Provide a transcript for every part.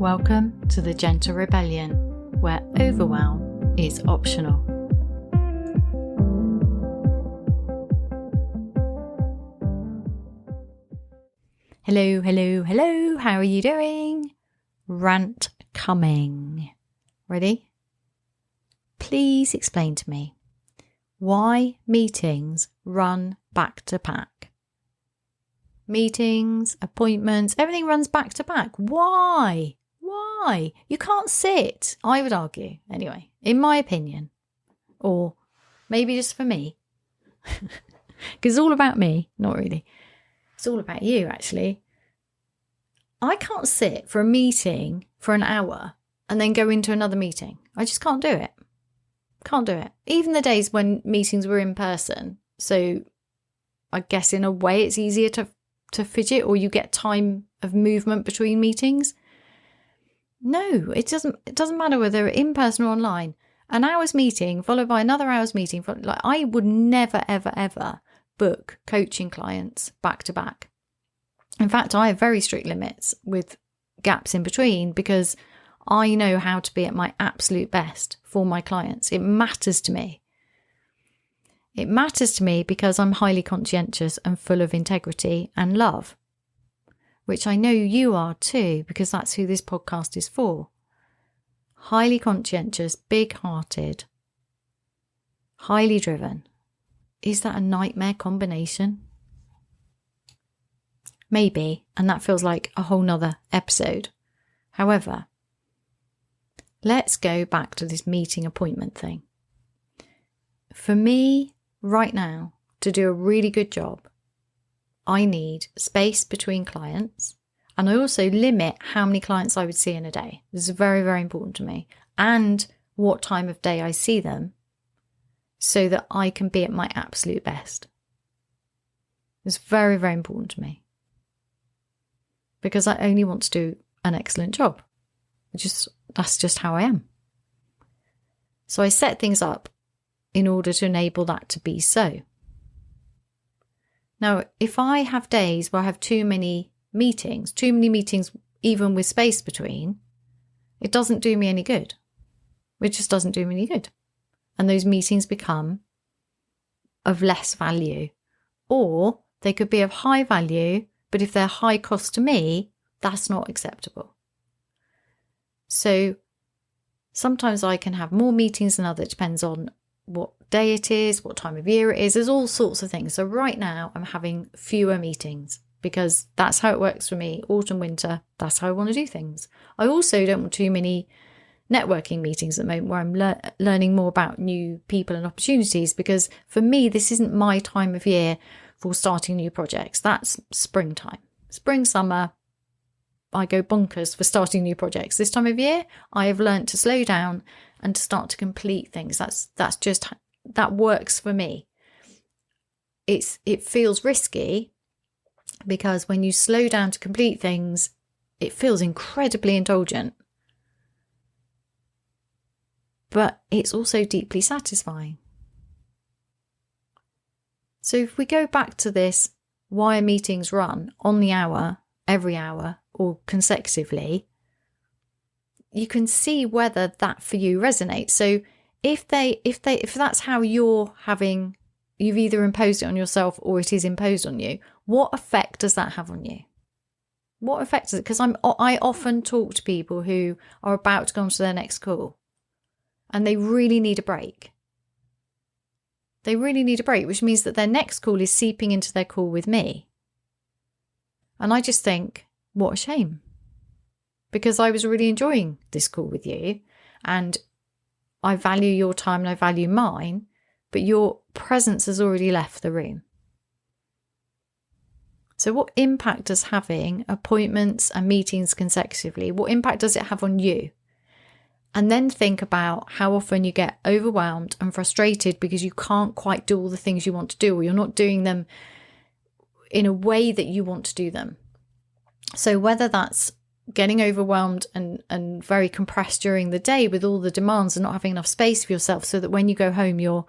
Welcome to the Gentle Rebellion, where overwhelm is optional. Hello, hello, hello. How are you doing? Rant coming. Ready? Please explain to me why meetings run back to back. Meetings, appointments, everything runs back to back. Why? Why? You can't sit, I would argue, anyway, in my opinion. Or maybe just for me. Because it's all about me. Not really. It's all about you, actually. I can't sit for a meeting for an hour and then go into another meeting. I just can't do it. Can't do it. Even the days when meetings were in person. So I guess in a way it's easier to fidget, or you get time of movement between meetings. No, it doesn't matter whether in person or online. An hour's meeting followed by another hour's meeting. I would never, ever, ever book coaching clients back to back. In fact, I have very strict limits with gaps in between because I know how to be at my absolute best for my clients. It matters to me. It matters to me because I'm highly conscientious and full of integrity and love, which I know you are too, because that's who this podcast is for. Highly conscientious, big-hearted, highly driven. Is that a nightmare combination? Maybe, and that feels like a whole nother episode. However, let's go back to this meeting appointment thing. For me, right now, to do a really good job, I need space between clients, and I also limit how many clients I would see in a day. This is very, very important to me, and what time of day I see them so that I can be at my absolute best. It's very, very important to me because I only want to do an excellent job. That's just how I am. So I set things up in order to enable that to be so. Now, if I have days where I have too many meetings even with space between, it doesn't do me any good. It just doesn't do me any good. And those meetings become of less value. Or they could be of high value, but if they're high cost to me, that's not acceptable. So sometimes I can have more meetings than others. It depends on what day it is, what time of year it is. There's all sorts of things. So right now I'm having fewer meetings because that's how it works for me. Autumn, winter, that's how I want to do things. I also don't want too many networking meetings at the moment where I'm learning more about new people and opportunities, because for me, this isn't my time of year for starting new projects. That's springtime. Spring, summer, I go bonkers for starting new projects. This time of year, I have learned to slow down and to start to complete things. That works for me. It feels risky because when you slow down to complete things, it feels incredibly indulgent. But it's also deeply satisfying. So if we go back to this, why are meetings run on the hour, every hour, or consecutively, you can see whether that for you resonates. So if that's how you've either imposed it on yourself or it is imposed on you, what effect does that have on you? What effect does it? Because I often talk to people who are about to go on to their next call and they really need a break. They really need a break, which means that their next call is seeping into their call with me. And I just think, what a shame. Because I was really enjoying this call with you and I value your time and I value mine, but your presence has already left the room. So what impact does having appointments and meetings consecutively, what impact does it have on you? And then think about how often you get overwhelmed and frustrated because you can't quite do all the things you want to do, or you're not doing them in a way that you want to do them. So whether that's getting overwhelmed and very compressed during the day with all the demands and not having enough space for yourself so that when you go home, you're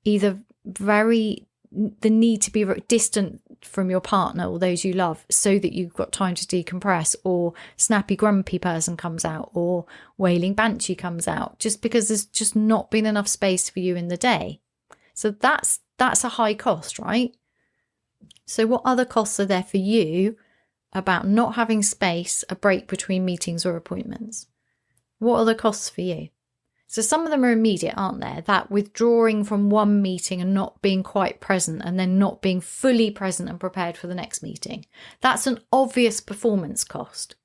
either very the need to be distant from your partner or those you love so that you've got time to decompress, or snappy grumpy person comes out, or wailing banshee comes out, just because there's just not been enough space for you in the day. So that's a high cost, right? So what other costs are there for you about not having space, a break between meetings or appointments? What are the costs for you? So some of them are immediate, aren't there? That withdrawing from one meeting and not being quite present, and then not being fully present and prepared for the next meeting. That's an obvious performance cost,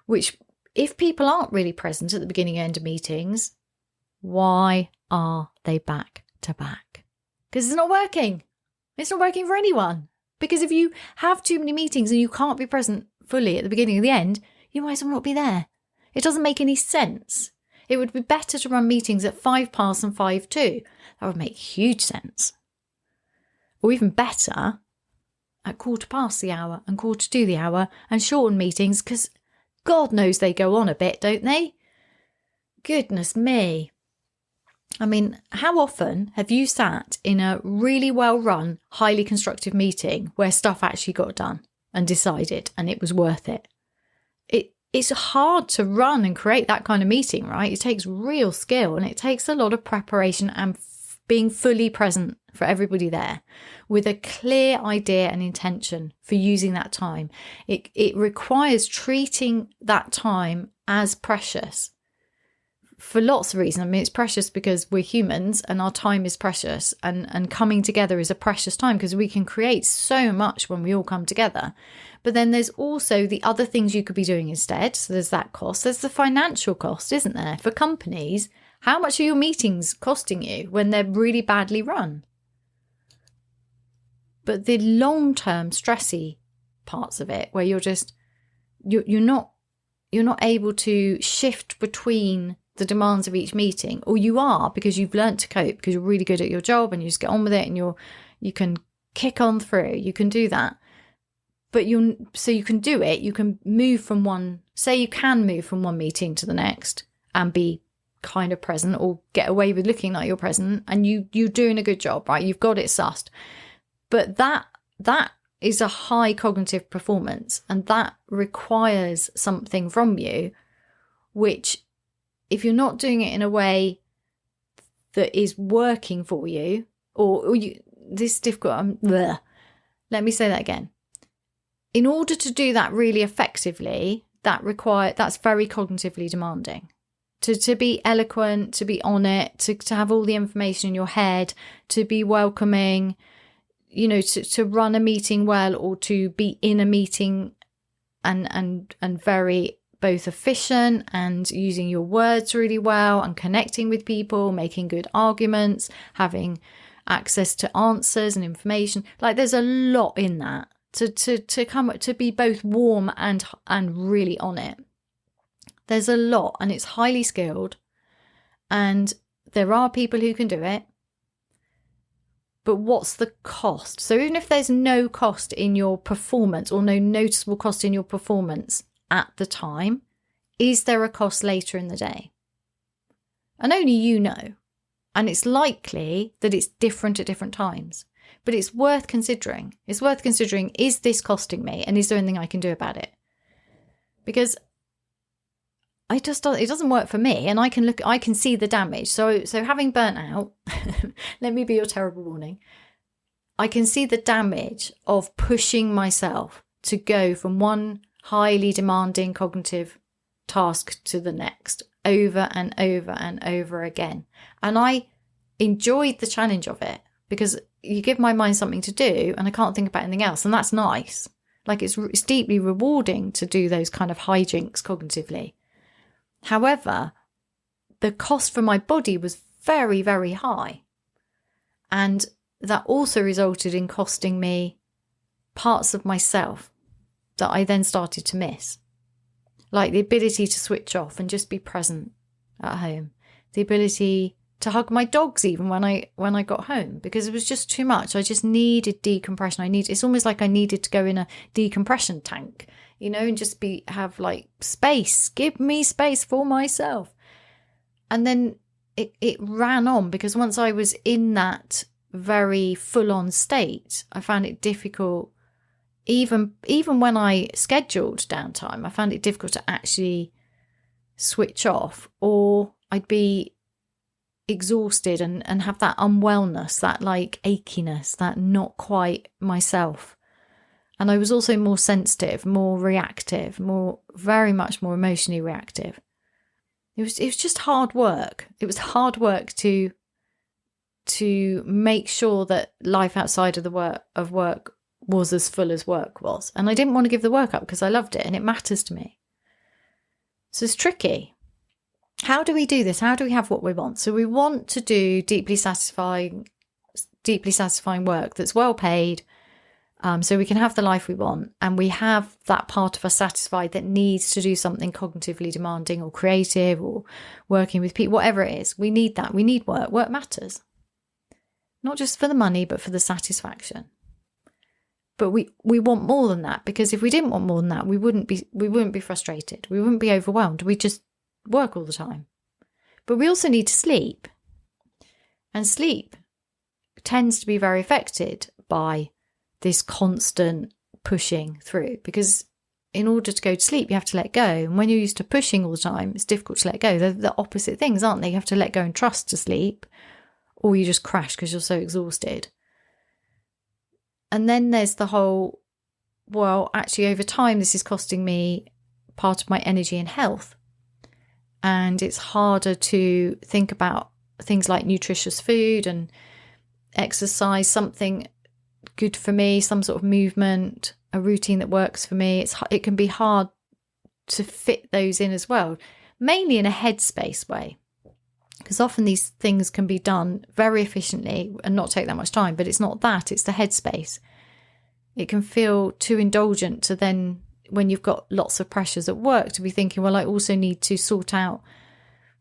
which if people aren't really present at the beginning and end of meetings, why are they back to back? Because it's not working. It's not working for anyone. Because if you have too many meetings and you can't be present fully at the beginning and the end, you might as well not be there. It doesn't make any sense. It would be better to run meetings at 5 past and 5 to. That would make huge sense. Or even better, at quarter past the hour and quarter to the hour, and shorten meetings, because God knows they go on a bit, don't they? Goodness me. I mean, how often have you sat in a really well-run, highly constructive meeting where stuff actually got done and decided and it was worth it? It's hard to run and create that kind of meeting, right? It takes real skill, and it takes a lot of preparation and being fully present for everybody there with a clear idea and intention for using that time. It requires treating that time as precious for lots of reasons. I mean, it's precious because we're humans and our time is precious, and coming together is a precious time because we can create so much when we all come together. But then there's also the other things you could be doing instead. So there's that cost. There's the financial cost, isn't there? For companies, how much are your meetings costing you when they're really badly run? But the long-term stressy parts of it, where you're not able to shift between the demands of each meeting, or you are because you've learnt to cope because you're really good at your job and you just get on with it, and you can kick on through. You can do that. But you can do it. You can move from one meeting to the next and be kind of present, or get away with looking like you're present, and you're doing a good job, right? You've got it sussed. But that is a high cognitive performance, and that requires something from you, which if you're not doing it in a way that is working for you, or you, this is difficult. Let me say that again. In order to do that really effectively, that's very cognitively demanding. To be eloquent, to be on it, to have all the information in your head, to be welcoming, to run a meeting well, or to be in a meeting and very both efficient and using your words really well and connecting with people, making good arguments, having access to answers and information. Like, there's a lot in that. To be both warm and really on it. There's a lot, and it's highly skilled, and there are people who can do it. But what's the cost? So even if there's no cost in your performance, or no noticeable cost in your performance at the time, is there a cost later in the day? And only you know. And it's likely that it's different at different times. But it's worth considering. It's worth considering, is this costing me? And is there anything I can do about it? Because it doesn't work for me, and I can see the damage. So having burnt out, let me be your terrible warning. I can see the damage of pushing myself to go from one highly demanding cognitive task to the next over and over and over again. And I enjoyed the challenge of it, because you give my mind something to do and I can't think about anything else. And that's nice. Like, it's deeply rewarding to do those kind of hijinks cognitively. However, the cost for my body was very, very high. And that also resulted in costing me parts of myself that I then started to miss. Like the ability to switch off and just be present at home. The ability to hug my dogs even when I got home, because it was just too much. I just needed decompression. It's almost like I needed to go in a decompression tank, and just have like space. Give me space for myself. And then it ran on, because once I was in that very full-on state, I found it difficult, even when I scheduled downtime, I found it difficult to actually switch off, or I'd be exhausted and have that unwellness, that like achiness, that not quite myself. And I was also more sensitive, more reactive, very much more emotionally reactive. It was just hard work. It was hard work to make sure that life outside of work was as full as work was. And I didn't want to give the work up because I loved it and it matters to me. So it's tricky. How do we do this? How do we have what we want? So we want to do deeply satisfying work that's well paid, so we can have the life we want, and we have that part of us satisfied that needs to do something cognitively demanding or creative or working with people, whatever it is. We need that. We need work. Work matters. Not just for the money, but for the satisfaction. But we want more than that, because if we didn't want more than that, we wouldn't be frustrated. We wouldn't be overwhelmed. We just work all the time. But we also need to sleep. And sleep tends to be very affected by this constant pushing through, because in order to go to sleep, you have to let go. And when you're used to pushing all the time, it's difficult to let go. They're the opposite things, aren't they? You have to let go and trust to sleep, or you just crash because you're so exhausted. And then there's the whole, well, actually over time, this is costing me part of my energy and health. And it's harder to think about things like nutritious food and exercise, something good for me, some sort of movement, a routine that works for me. It can be hard to fit those in as well, mainly in a headspace way, because often these things can be done very efficiently and not take that much time. But it's not that, it's the headspace. It can feel too indulgent to then, when you've got lots of pressures at work, to be thinking, well, I also need to sort out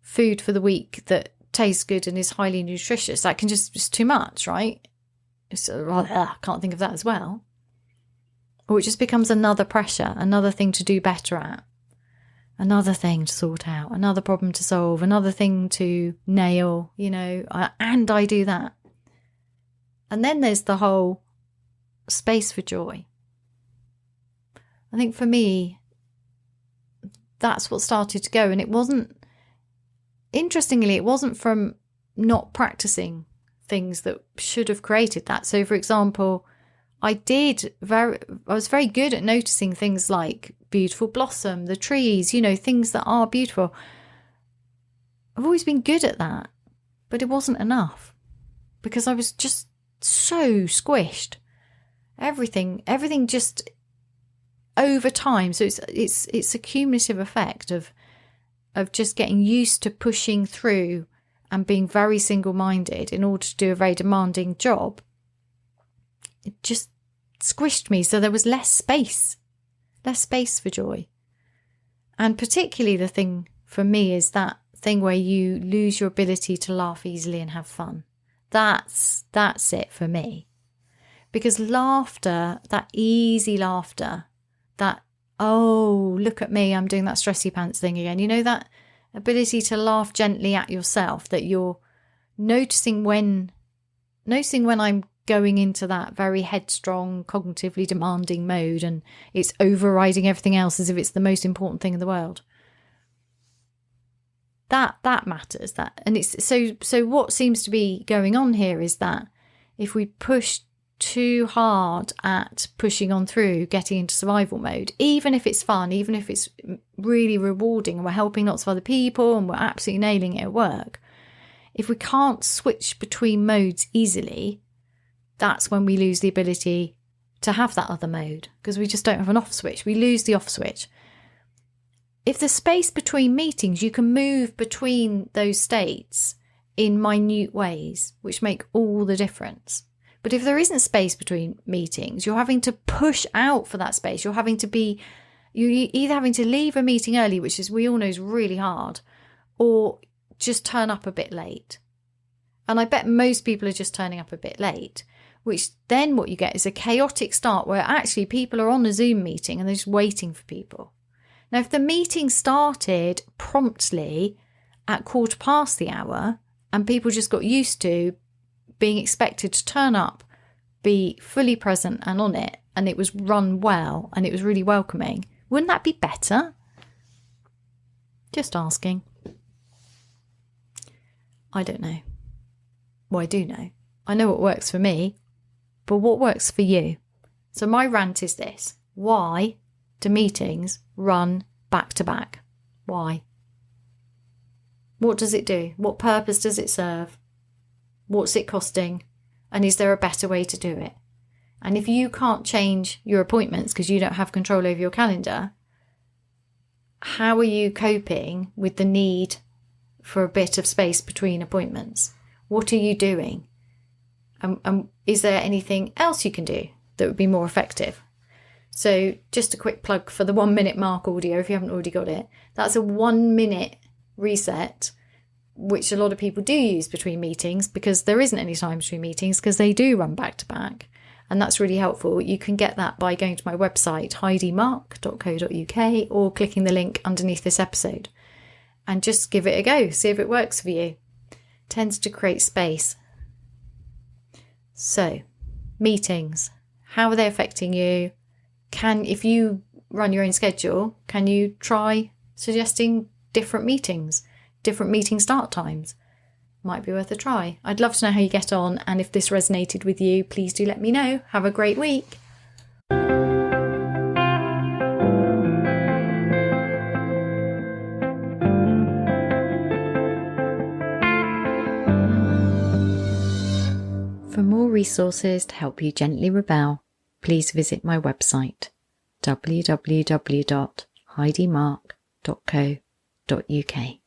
food for the week that tastes good and is highly nutritious. That can just too much, right? I can't think of that as well. Or it just becomes another pressure, another thing to do better at, another thing to sort out, another problem to solve, another thing to nail, and I do that. And then there's the whole space for joy. I think for me, that's what started to go. And it wasn't from not practicing things that should have created that. So, for example, I was very good at noticing things like beautiful blossom, the trees, things that are beautiful. I've always been good at that, but it wasn't enough because I was just so squished. Everything just over time. So it's a cumulative effect of just getting used to pushing through and being very single-minded in order to do a very demanding job. It just squished me, so there was less space for joy. And particularly the thing for me is that thing where you lose your ability to laugh easily and have fun. That's it for me. Because laughter, that easy laughter, that, oh, look at me, I'm doing that stressy pants thing again. That ability to laugh gently at yourself, that you're noticing when I'm going into that very headstrong, cognitively demanding mode and it's overriding everything else as if it's the most important thing in the world. That matters. And it's so what seems to be going on here is that if we push too hard at pushing on through, getting into survival mode, even if it's fun, even if it's really rewarding and we're helping lots of other people and we're absolutely nailing it at work, if we can't switch between modes easily, that's when we lose the ability to have that other mode, because we just don't have an off switch. We lose the off switch. If there's space between meetings, you can move between those states in minute ways, which make all the difference. But if there isn't space between meetings, you're having to push out for that space. You're either having to leave a meeting early, which is, we all know, is really hard, or just turn up a bit late. And I bet most people are just turning up a bit late, which then what you get is a chaotic start where actually people are on a Zoom meeting and they're just waiting for people. Now, if the meeting started promptly at 1/4 past the hour and people just got used to being expected to turn up, be fully present and on it, and it was run well and it was really welcoming, wouldn't that be better? Just asking. I don't know. Well, I do know. I know what works for me, but what works for you? So my rant is this. Why do meetings run back to back? Why? What does it do? What purpose does it serve? What's it costing? And is there a better way to do it? And if you can't change your appointments because you don't have control over your calendar, how are you coping with the need for a bit of space between appointments? What are you doing? And is there anything else you can do that would be more effective? So just a quick plug for the 1 minute mark audio, if you haven't already got it. That's a 1 minute reset, which a lot of people do use between meetings because there isn't any time between meetings because they do run back to back. And that's really helpful. You can get that by going to my website, heidimark.co.uk, or clicking the link underneath this episode. And just give it a go. See if it works for you. Tends to create space. So, meetings. How are they affecting you? If you run your own schedule, can you try suggesting different meetings, different meeting start times? Might be worth a try. I'd love to know how you get on, and if this resonated with you, please do let me know. Have a great week. For more resources to help you gently rebel, please visit my website www.heidimark.co.uk.